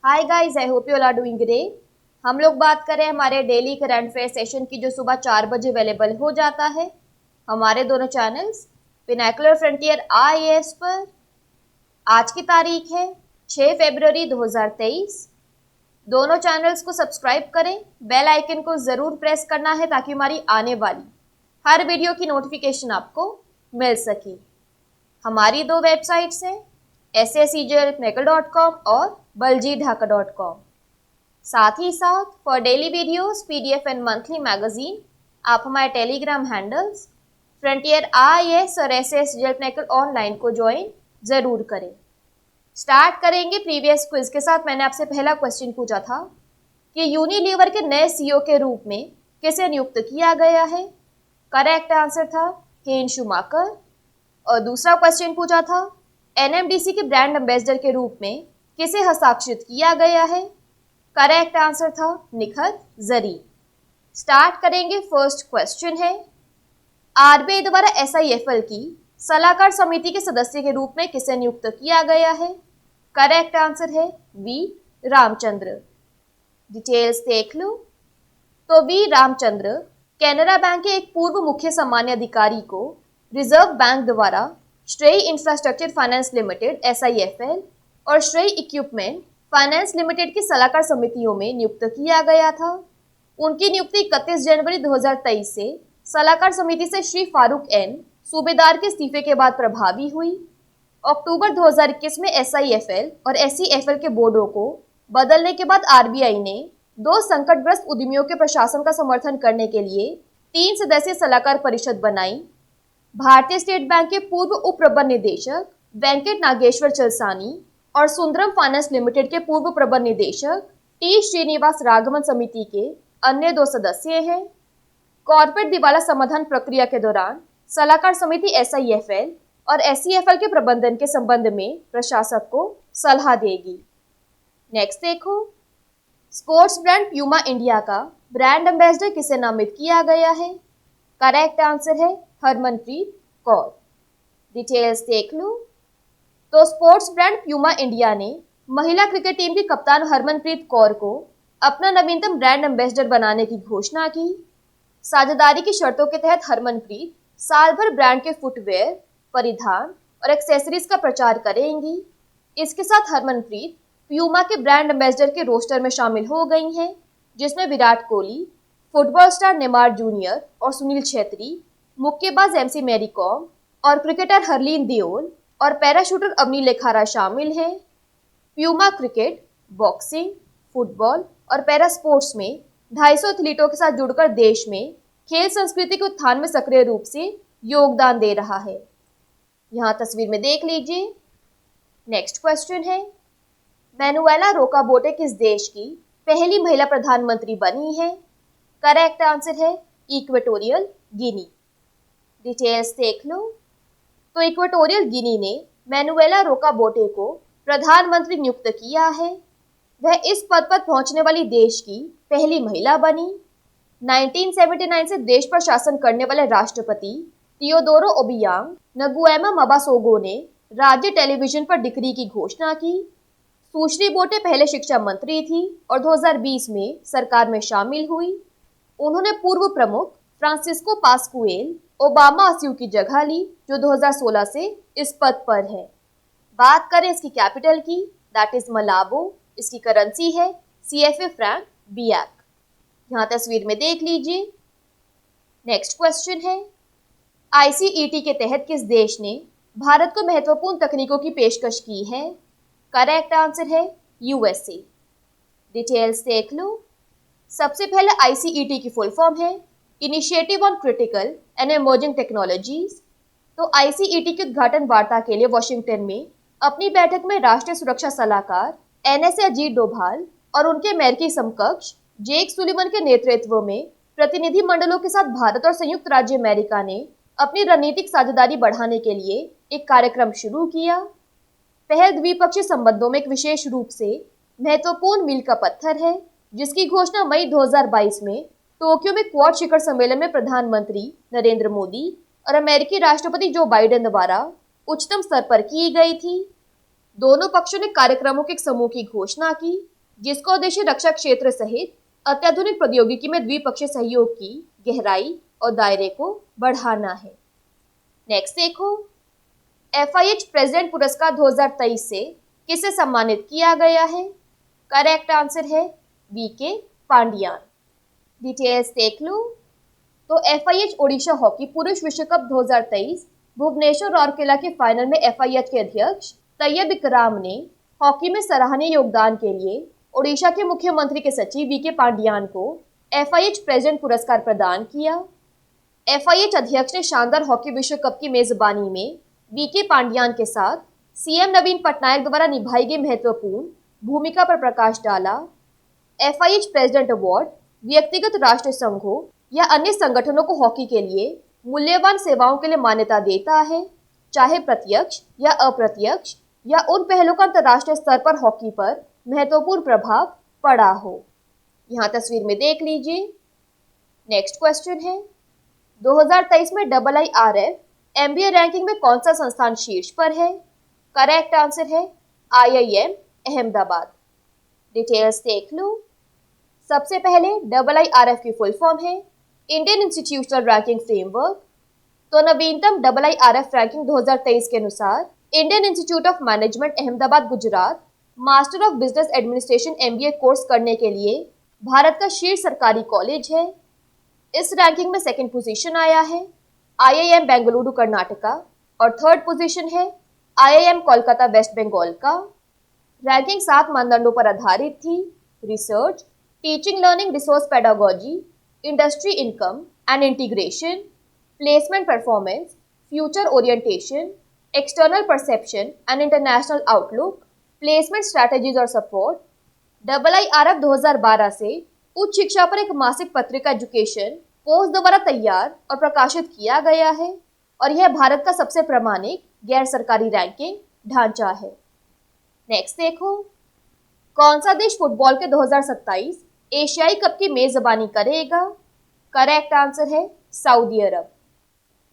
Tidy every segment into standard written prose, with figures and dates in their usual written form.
Hi guys, I hope you all are doing great. हम लोग बात करें हमारे डेली करंट अफेयर सेशन की, जो सुबह 4 बजे अवेलेबल हो जाता है हमारे दोनों चैनल्स पिनाकुलर फ्रंटियर आईएएस पर। आज की तारीख है 6 फरवरी 2023। दोनों चैनल्स को सब्सक्राइब करें, बेल आइकन को ज़रूर प्रेस करना है ताकि हमारी आने वाली हर वीडियो की नोटिफिकेशन आपको मिल सके। हमारी दो वेबसाइट्स हैं, sscjlmekal.com और baljeetdhaka.com। साथ ही साथ for daily videos, PDF and monthly magazine आप हमारे टेलीग्राम हैंडल्स फ्रंटियर आईएएस और एसएस जेलमेकल ऑनलाइन को ज्वाइन जरूर करें। स्टार्ट करेंगे प्रीवियस क्विज के साथ। मैंने आपसे पहला क्वेश्चन पूछा था कि यूनिलीवर के नए सीईओ के रूप में किसे नियुक्त किया गया है। करेक्ट आंसर था हेन शूमाकर। और दूसरा क्वेश्चन पूछा था एनएमडीसी के ब्रांड एम्बेसडर के रूप में किसे हस्ताक्षरित किया गया है। करेक्ट आंसर था निखत जरी। स्टार्ट करेंगे, फर्स्ट क्वेश्चन है आरबीआई द्वारा एसआईएफएल की सलाहकार समिति के सदस्य के रूप में किसे नियुक्त किया गया है। करेक्ट आंसर है वी रामचंद्र। डिटेल्स देख लो। तो वी रामचंद्र कैनरा बैंक के एक पूर्व मुख्य सामान्य अधिकारी को रिजर्व बैंक द्वारा श्रेय इंफ्रास्ट्रक्चर फाइनेंस लिमिटेड एसआईएफएल और श्रेय इक्विपमेंट फाइनेंस लिमिटेड की सलाहकार समितियों में नियुक्त किया गया था। उनकी नियुक्ति 31 जनवरी 2023 से सलाहकार समिति से श्री फारूक एन सूबेदार के इस्तीफे के बाद प्रभावी हुई। अक्टूबर 2021 में एसआईएफएल और एसईएफएल के बोर्डों को बदलने के बाद आरबीआई ने दो संकटग्रस्त उद्यमियों के प्रशासन का समर्थन करने के लिए 3 सदस्यीय सलाहकार परिषद बनाई। भारतीय स्टेट बैंक के पूर्व उप प्रबंध निदेशक वेंकट नागेश्वर चलसानी और सुंदरम फाइनेंस लिमिटेड के पूर्व प्रबंध निदेशक टी श्रीनिवास राघवन समिति के अन्य 2 सदस्य हैं। कॉर्पोरेट दिवाला समाधान प्रक्रिया के दौरान सलाहकार समिति एसआईएफएल और एसईएफएल के प्रबंधन के संबंध में प्रशासक को सलाह देगी। नेक्स्ट देखो, स्पोर्ट्स ब्रांड प्यूमा इंडिया का ब्रांड एम्बेसडर किसे नामित किया गया है। करेक्ट आंसर है हरमनप्रीत कौर। डिटेल्स देख लो। तो स्पोर्ट्स ब्रांड प्यूमा इंडिया ने महिला क्रिकेट टीम की कप्तान हरमनप्रीत कौर को अपना नवीनतम ब्रांड एम्बेसडर बनाने की घोषणा की। साझेदारी की शर्तों के तहत हरमनप्रीत साल भर ब्रांड के फुटवेयर, परिधान और एक्सेसरीज का प्रचार करेंगी। इसके साथ हरमनप्रीत प्यूमा के ब्रांड एम्बेसडर के रोस्टर में शामिल हो गई हैं, जिसमें Virat Kohli, football star Neymar junior और सुनील छेत्री, मुक्केबाज एमसी मैरी कॉम और क्रिकेटर हरलीन दियोल और पैराशूटर अवनी लेखारा शामिल हैं। प्यूमा क्रिकेट, बॉक्सिंग, फुटबॉल और पैरा स्पोर्ट्स में 250 एथलीटों के साथ जुड़कर देश में खेल संस्कृति के उत्थान में सक्रिय रूप से योगदान दे रहा है। यहाँ तस्वीर में देख लीजिए। नेक्स्ट क्वेश्चन है मैनुएला रोकाबोटे किस देश की पहली महिला प्रधानमंत्री बनी है। करेक्ट आंसर है इक्वेटोरियल गिनी। डिटेल्स देख लो। तो इक्वेटोरियल गिनी ने मैनुएला रोकाबोटे को प्रधानमंत्री नियुक्त किया है। वह इस पद पर पहुंचने वाली देश की पहली महिला बनी। 1979 से देश पर शासन करने वाले राष्ट्रपति थियोदोरो ओबियांग नगुएमा मबासोगो ने राज्य टेलीविजन पर डिक्री की घोषणा की। सुश्री बोटे पहले शिक्षा मंत्री थी और 2020 में सरकार में शामिल हुई। उन्होंने पूर्व प्रमुख फ्रांसिस्को पास्कुएल ओबामा अस्यू की जगह ली, जो 2016 से इस पद पर है। बात करें इसकी कैपिटल की, दैट इज मलाबो। इसकी करेंसी है सीएफए फ्रैंक बियाक। यहाँ तस्वीर में देख लीजिए। नेक्स्ट क्वेश्चन है आईसीईटी के तहत किस देश ने भारत को महत्वपूर्ण तकनीकों की पेशकश की है। करेक्ट आंसर है यूएसए। डिटेल्स देख लो। सबसे पहले आईसीईटी की फुल फॉर्म है initiative on critical and emerging technologies. तो आईसीईटी की उद्घाटन वार्ता के लिए वॉशिंगटन में अपनी बैठक में राष्ट्रीय सुरक्षा सलाहकार एनएसए अजीत डोभाल और उनके अमेरिकी समकक्ष जेक सुलिवन के नेतृत्व में प्रतिनिधि मंडलों के साथ भारत और संयुक्त राज्य अमेरिका ने अपनी रणनीतिक साझेदारी बढ़ाने के लिए एक कार्यक्रम शुरू किया। पहल द्विपक्षीय संबंधों में एक विशेष रूप से महत्वपूर्ण मील का पत्थर है, जिसकी घोषणा मई 2022 में टोक्यो में क्वाड शिखर सम्मेलन में प्रधानमंत्री नरेंद्र मोदी और अमेरिकी राष्ट्रपति जो बाइडेन द्वारा उच्चतम स्तर पर की गई थी। दोनों पक्षों ने कार्यक्रमों के एक समूह की घोषणा की जिसका उद्देश्य रक्षा क्षेत्र सहित अत्याधुनिक प्रौद्योगिकी में द्विपक्षीय सहयोग की गहराई और दायरे को बढ़ाना है। नेक्स्ट देखो, FIH प्रेसिडेंट पुरस्कार 2023 से किसे सम्मानित किया गया है? करेक्ट आंसर है VK पांडियान। डिटेल्स देख लो। तो FIH ओडिशा हॉकी पुरुष विश्व कप 2023 भुवनेश्वर राउरकेला के फाइनल में FIH के अध्यक्ष तैयब इकराम ने हॉकी में सराहनीय योगदान के लिए ओडिशा के मुख्यमंत्री के सचिव VK पांडियान को FIH प्रेसिडेंट पुरस्कार प्रदान किया। FIH अध्यक्ष ने शानदार हॉकी विश्व कप की मेजबानी में VK पांडियान के साथ CM नवीन पटनायक द्वारा निभाई गई महत्वपूर्ण भूमिका पर प्रकाश डाला। FIH प्रेसिडेंट अवार्ड व्यक्तिगत राष्ट्र संघों या अन्य संगठनों को हॉकी के लिए मूल्यवान सेवाओं के लिए मान्यता देता है, चाहे प्रत्यक्ष या अप्रत्यक्ष या उन पहलों का अंतर्राष्ट्रीय स्तर पर हॉकी पर महत्वपूर्ण प्रभाव पड़ा हो। यहाँ तस्वीर में देख लीजिए। नेक्स्ट क्वेश्चन है, 2023 में IIRF MBA रैंकिंग में कौन सा संस्थान शीर्ष पर है? करेक्ट आंसर है IIM अहमदाबाद। डिटेल्स देख लो। सबसे पहले IIRF की फुल फॉर्म है इंडियन इंस्टीट्यूशनल रैंकिंग फ्रेमवर्क। तो नवीनतम IIRF रैंकिंग 2023 के अनुसार Indian institute of management Ahmedabad Gujarat master of business administration MBA course करने के लिए भारत का शीर्ष सरकारी कॉलेज है। इस रैंकिंग में सेकंड पोजीशन आया है IIM बेंगलुरु कर्नाटका और थर्ड पोजीशन है IIM कोलकाता वेस्ट बंगाल का। रैंकिंग 7 मानदंडों पर आधारित थी: research, teaching learning resource pedagogy, industry income and integration, placement performance, future orientation, external perception and international outlook, placement strategies और सपोर्ट। IIRF 2012 से उच्च शिक्षा पर एक मासिक पत्रिका एजुकेशन पोस्ट द्वारा तैयार और प्रकाशित किया गया है और यह भारत का सबसे प्रामाणिक गैर सरकारी रैंकिंग ढांचा है। नेक्स्ट देखो, कौन सा देश फुटबॉल के 2027 एशियाई कप की मेजबानी करेगा? करेक्ट आंसर है सऊदी अरब।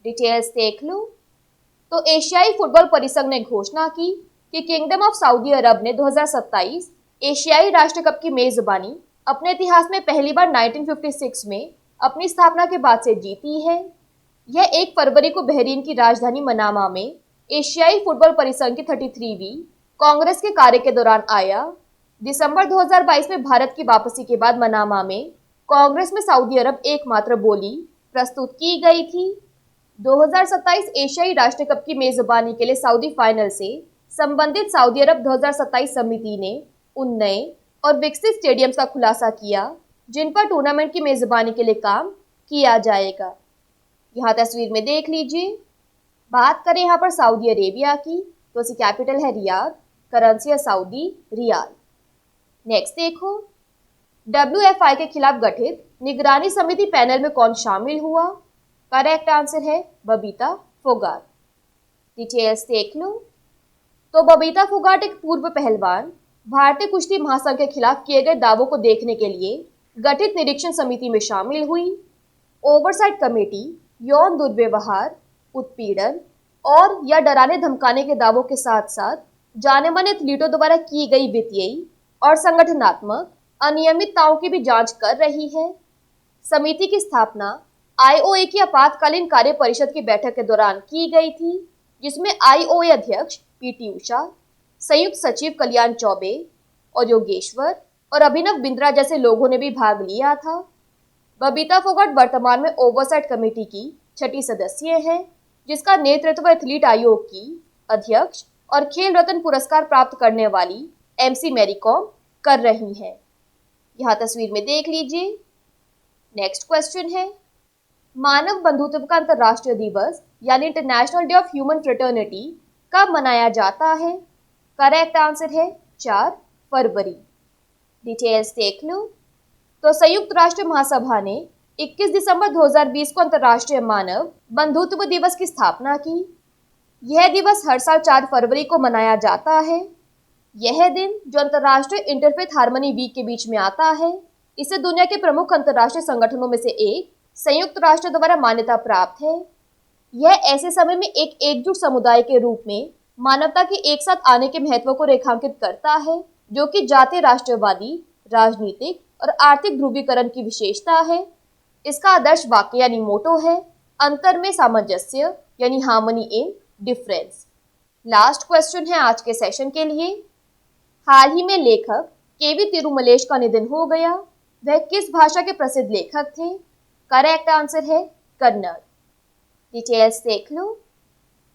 डिटेल्स देख लो। तो एशियाई फुटबॉल परिसंघ ने घोषणा की कि किंगडम ऑफ सऊदी अरब ने 2027 एशियाई राष्ट्र कप की मेजबानी अपने इतिहास में पहली बार 1956 में अपनी स्थापना के बाद से जीती है। यह 1 फरवरी को बहरीन की राजधानी मनामा में एशियाई फुटबॉल परिसंघ की 33वीं कांग्रेस के कार्य के दौरान आया। दिसंबर 2022 में भारत की वापसी के बाद मनामा में कांग्रेस में सऊदी अरब एकमात्र बोली प्रस्तुत की गई थी। 2027 एशियाई राष्ट्र कप की मेजबानी के लिए सऊदी फाइनल से संबंधित सऊदी अरब 2027 समिति ने उन नए और विकसित स्टेडियम्स का खुलासा किया जिन पर टूर्नामेंट की मेजबानी के लिए काम किया जाएगा। यहाँ तस्वीर में देख लीजिए। बात करें यहाँ पर सऊदी अरेबिया की, तो इसकी कैपिटल है रियाद, करेंसी है सऊदी रियाल। नेक्स्ट देखो, WFI के खिलाफ गठित निगरानी समिति पैनल में कौन शामिल हुआ? करेक्ट आंसर है बबीता फोगाट। डिटेल्स देख लो। तो बबीता फोगाट एक पूर्व पहलवान भारतीय कुश्ती महासंघ के खिलाफ किए गए दावों को देखने के लिए गठित निरीक्षण समिति में शामिल हुई। ओवरसाइट कमेटी यौन दुर्व्यवहार, उत्पीड़न और या डराने धमकाने के दावों के साथ साथ जाने माने एथलीटों द्वारा की गई वित्तीय और संगठनात्मक अनियमितताओं की भी जांच कर रही है। समिति की स्थापना IOA की आपातकालीन कार्य परिषद की बैठक के दौरान की गई थी, जिसमें IOA अध्यक्ष PT उषा, संयुक्त सचिव कल्याण चौबे और योगेश्वर और अभिनव बिंद्रा जैसे लोगों ने भी भाग लिया था। बबीता फोगाट वर्तमान में ओवरसाइट कमेटी की 6ठी सदस्य है, जिसका नेतृत्व एथलीट आयोग की अध्यक्ष और खेल रत्न पुरस्कार प्राप्त करने वाली MC मैरी कॉम कर रही हैं। यहाँ तस्वीर में देख लीजिए। नेक्स्ट क्वेश्चन है, मानव बंधुत्व का अंतर्राष्ट्रीय दिवस यानी international day of human fraternity कब मनाया जाता है? करेक्ट आंसर है 4 फरवरी। डिटेल्स देख लो। तो संयुक्त राष्ट्र महासभा ने 21 दिसंबर 2020 को अंतर्राष्ट्रीय मानव बंधुत्व दिवस की स्थापना की। यह दिवस हर साल 4 फरवरी को मनाया जाता है। यह दिन जो अंतर्राष्ट्रीय इंटरफेथ हार्मनी वीक के बीच में आता है, इसे दुनिया के प्रमुख अंतर्राष्ट्रीय संगठनों में से एक संयुक्त राष्ट्र द्वारा मान्यता प्राप्त है। यह ऐसे समय में एक एकजुट समुदाय के रूप में मानवता के एक साथ आने के महत्व को रेखांकित करता है, जो कि जातीय राष्ट्रवादी, राजनीतिक और आर्थिक ध्रुवीकरण की विशेषता है। इसका आदर्श वाक्य यानी मोटो है, अंतर में सामंजस्य यानी harmony in difference. Last question है आज के सेशन के लिए। हाल ही में लेखक केवी तिरुमलेश का निधन हो गया। वह किस भाषा के प्रसिद्ध लेखक थे? करेक्ट आंसर है कन्नड़। डिटेल्स देख लो।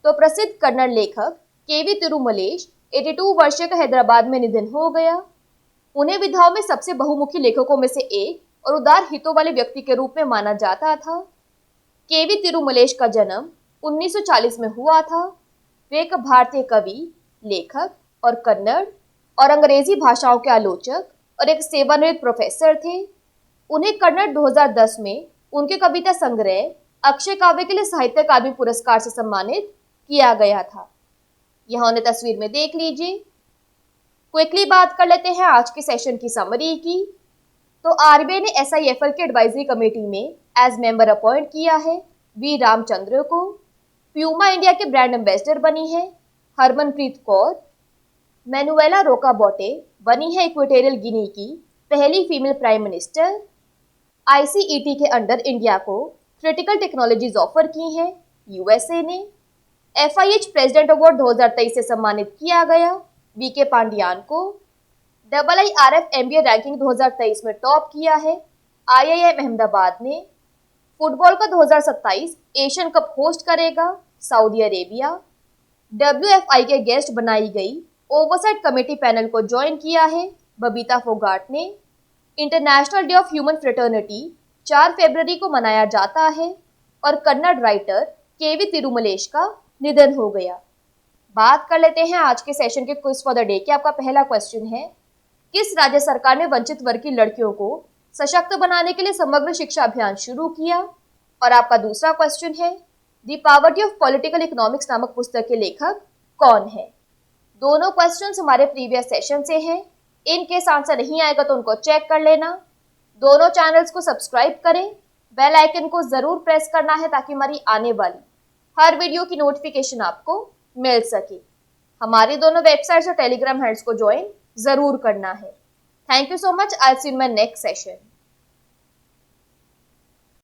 तो प्रसिद्ध कन्नड़ लेखक केवी तिरुमलेश 82 वर्षीय का हैदराबाद में निधन हो गया। उन्हें विधाओं में सबसे बहुमुखी लेखकों में से एक और उदार हितों वाले व्यक्ति के रूप में माना जाता था। केवी तिरुमलेश का जन्म 1940 में हुआ था। वे एक भारतीय कवि, लेखक और कन्नड़ और अंग्रेजी भाषाओं के आलोचक और एक सेवानिवृत्त प्रोफेसर थे। उन्हें कन्नड़ 2010 में उनके कविता संग्रह अक्षय काव्य के लिए साहित्य अकादमी पुरस्कार से सम्मानित किया गया था। यहाँ उन्हें तस्वीर में देख लीजिए। क्विकली बात कर लेते हैं आज के सेशन की समरी की। तो आरबीआई ने एसआईएफएल के एडवाइजरी कमेटी में एज मेंबर अपॉइंट किया है वी रामचंद्र को। प्यूमा इंडिया के ब्रांड एम्बेसडर बनी है हरमनप्रीत कौर। मैनुएला रोकाबोटे बनी है इक्वेटोरियल गिनी की पहली फीमेल प्राइम मिनिस्टर। आईसीईटी के अंडर इंडिया को क्रिटिकल टेक्नोलॉजीज ऑफर की हैं यूएसए ने। एफआईएच प्रेसिडेंट अवार्ड 2023 से सम्मानित किया गया बीके पांडियान को। IIRF MBA रैंकिंग 2023 में टॉप किया है आईआईएम अहमदाबाद ने। फुटबॉल का 2027 एशियन कप होस्ट करेगा सऊदी अरेबिया। WFI के गेस्ट बनाई गई ओवरसाइट कमेटी पैनल को ज्वाइन किया है बबीता फोगाट ने। International day of human fraternity 4 फरवरी को मनाया जाता है। और कन्नड़ राइटर केवी तिरुमलेश का निधन हो गया। बात कर लेते हैं आज के सेशन के क्विज फॉर द डे के। आपका पहला क्वेश्चन है, किस राज्य सरकार ने वंचित वर्ग की लड़कियों को सशक्त बनाने के लिए समग्र शिक्षा अभियान शुरू किया? और आपका दूसरा क्वेश्चन है, the poverty of political economics नामक पुस्तक के लेखक कौन है? दोनों क्वेश्चंस हमारे प्रीवियस सेशन से हैं। इन केस आंसर नहीं आएगा तो उनको चेक कर लेना। दोनों चैनल्स को सब्सक्राइब करें, बेल आइकन को जरूर प्रेस करना है ताकि हमारी आने वाली हर वीडियो की नोटिफिकेशन आपको मिल सके। हमारी दोनों वेबसाइट्स और टेलीग्राम हैंडल्स को ज्वाइन जरूर करना है। Thank you so much. I will see you in my next session.